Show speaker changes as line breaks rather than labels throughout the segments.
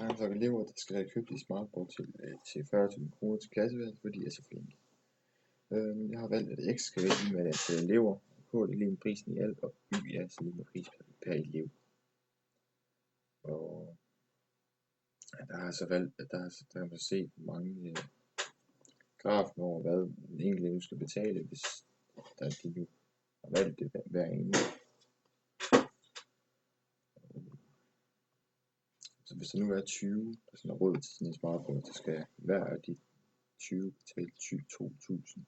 Der er så elever, der skal have købt et smartboard til 40.000 kroner til klasseværelset, fordi de er så flinke. Jeg har valgt, at X skal være lige med at elever, K er lige med prisen i alt, og Y er altså lige med pris per elev. Og der har så valgt, at der kan man se mange grafen over, hvad den enkelte elev skal betale, hvis de nu har valgt det hver ene. Så hvis der nu er 20, der sådan er råd til sådan en smartboard, så skal hver af de 20 betale 2.000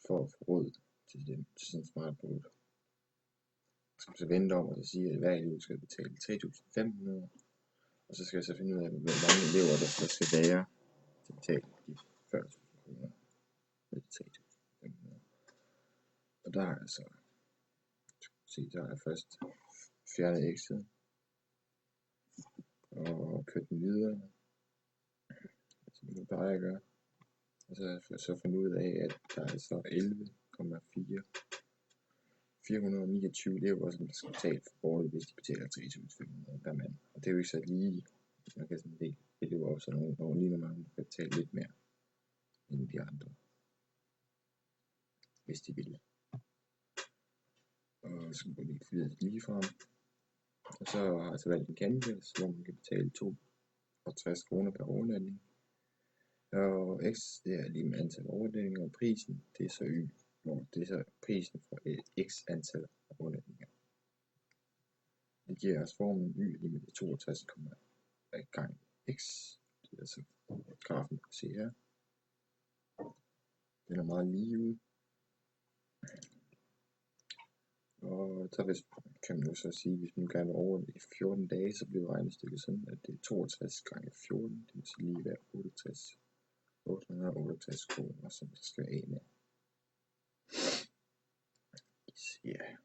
for at få råd til sådan en smartboard. Så skal man så vente om og så sige, at hver elev skal betale 3.500, og så skal jeg så finde ud af, hvor mange elever der skal være til at betale de 40.000 kroner med 3.500. Og der er altså, der er først fjernet x'et og kørt den videre, som vi plejer at gøre. Og så fundet ud af, at der er så 11,429 elever, som der skal betale for bordet, hvis de betaler 3.500 per mand. Og det er jo ikke så lige. Man kan sådan dele elever op, så nogle lige nogle kan betale lidt mere end de andre, hvis de vil. Og så går de lige frem. Og så har jeg så valgt en canvas, hvor man kan betale 62 kroner per overnatning. Og X det er lige med antal overnatninger, og prisen det er så Y, hvor det er så prisen for X antal overnatninger. Det giver os formen Y lige med 62 gange X. Det er altså grafen, du kan se her. Den er meget lige ud. Og så kan man jo så sige, hvis man gerne vil over i 14 dage, så bliver regnestykket sådan, at det er 62 gange 14, det vil så lige være 868 kroner, som der skal af med. Ja.